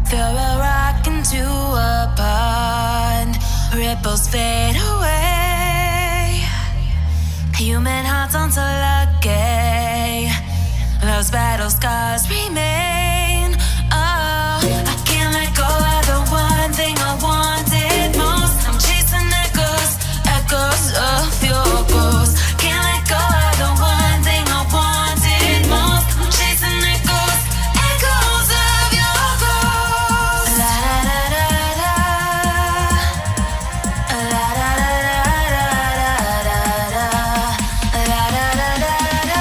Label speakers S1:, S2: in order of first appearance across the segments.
S1: Throw a rock into a pond, ripples fade away. Human hearts aren't so lucky, those battle scars remain. Oh, I can't let go of the one thing I wanted most. I'm chasing echoes, echoes of your ghost. Can't let go of the one thing I wanted most. I'm chasing echoes, echoes of your ghost. La da da da da, la da da da da da da, la da da da da.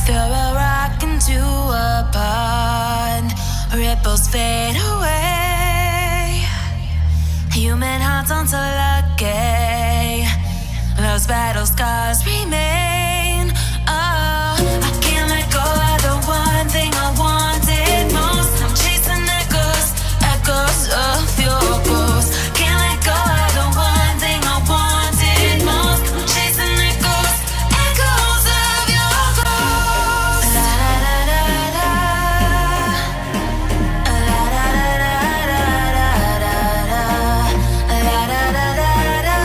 S1: Throw a rock into a pond, ripples fade away. Human hearts aren't so lucky, those battle scars remain. Oh, I can't let go of the one thing I wanted most. I'm chasing echoes, echoes of your ghost. Can't let go of the one thing I wanted most. I'm chasing echoes, echoes of your ghost. La da da da da, la da da da da da da, la da da da da da,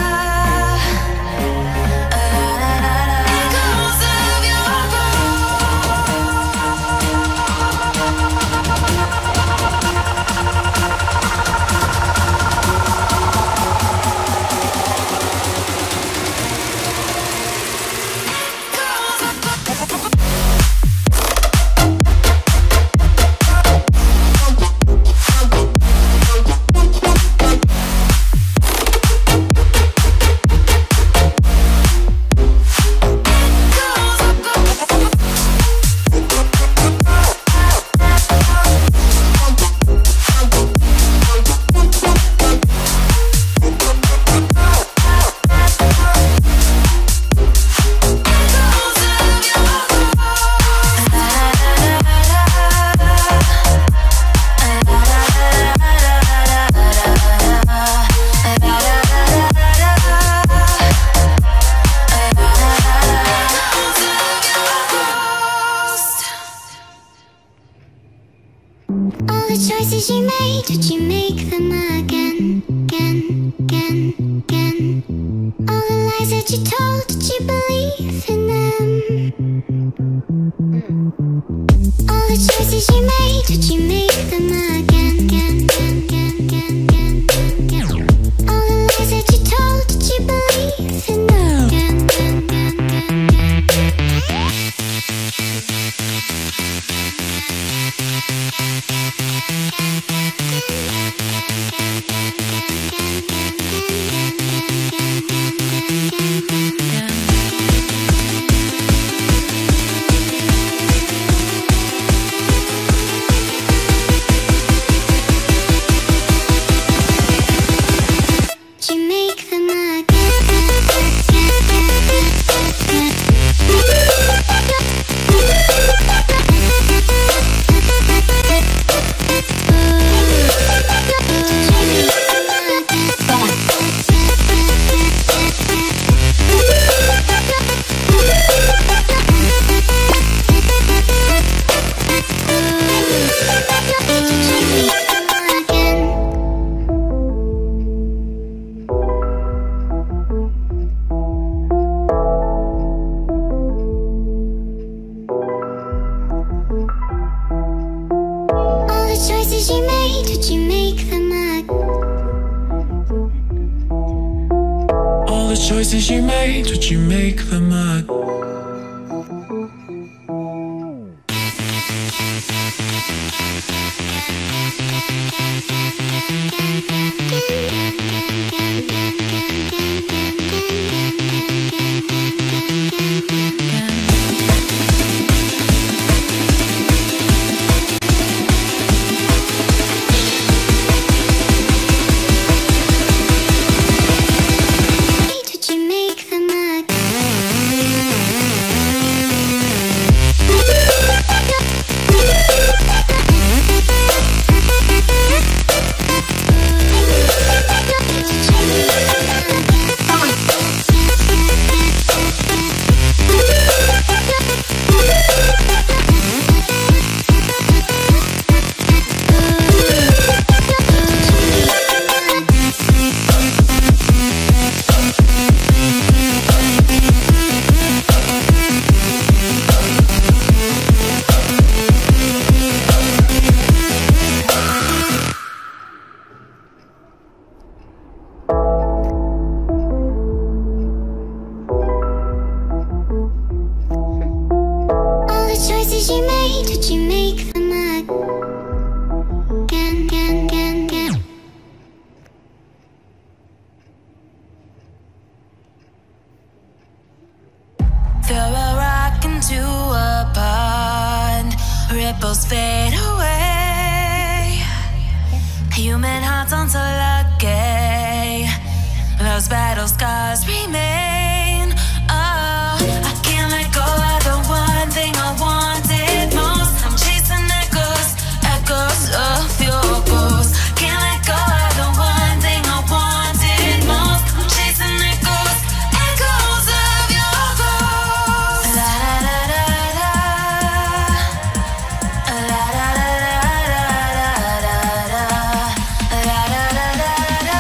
S1: echoes of your
S2: All the choices you made, did you make them again, again, again, again? All the lies that you told, did you believe in them? All the choices you made, did you make them again, again, again, again, again, again? All the lies that you told, did you believe in them? Again, again, again, again, Did you make them choices you made, did you make them
S3: All the choices you made, did you make them
S2: choices you made, did you make them again, again, again, again?
S1: Throw a rock into a pond, ripples fade away. Human hearts aren't so lucky. Those battle scars remain. Oh, I can't let go of the one thing I wanted most. I'm chasing echoes, echoes of your ghost. Can't let go of the one thing I wanted most. I'm chasing echoes, echoes of your ghost. La da da da da, la da da da da da, la da da da da.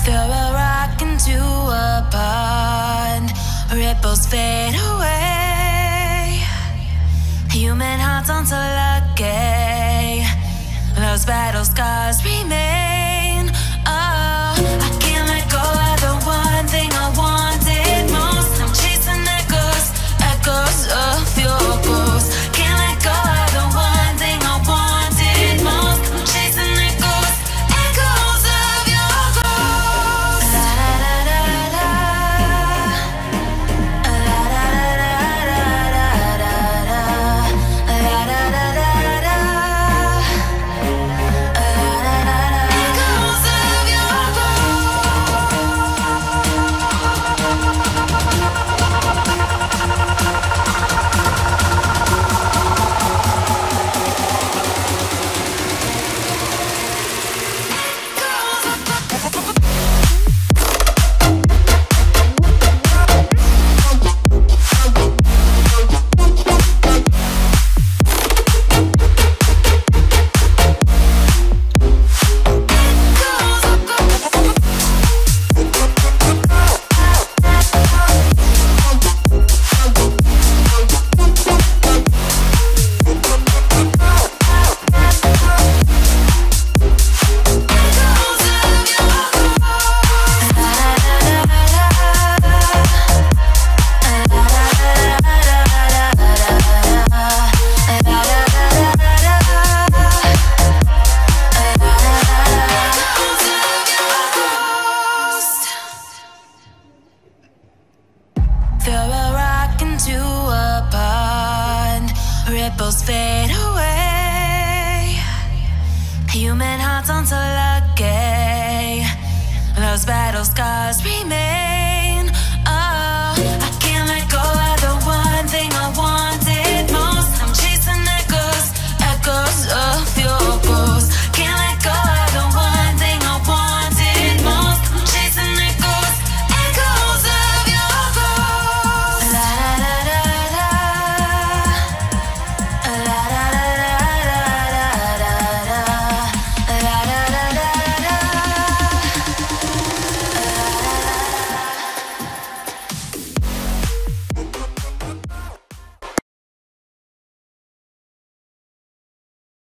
S1: Throw a rock into a pond, ripples fade away. Human hearts aren't so lucky. Those battle scars remain. Oh, I can't let go of the one thing I wanted most. I'm chasing echoes, echoes of your ghost. Can't let go of the one thing I wanted most. I'm chasing echoes, echoes of your ghost. La da da da da, la da da da da da, la da da da da, echoes of your Throw a rock into a pond, ripples fade away. Human hearts aren't so lucky. Those battle scars remain.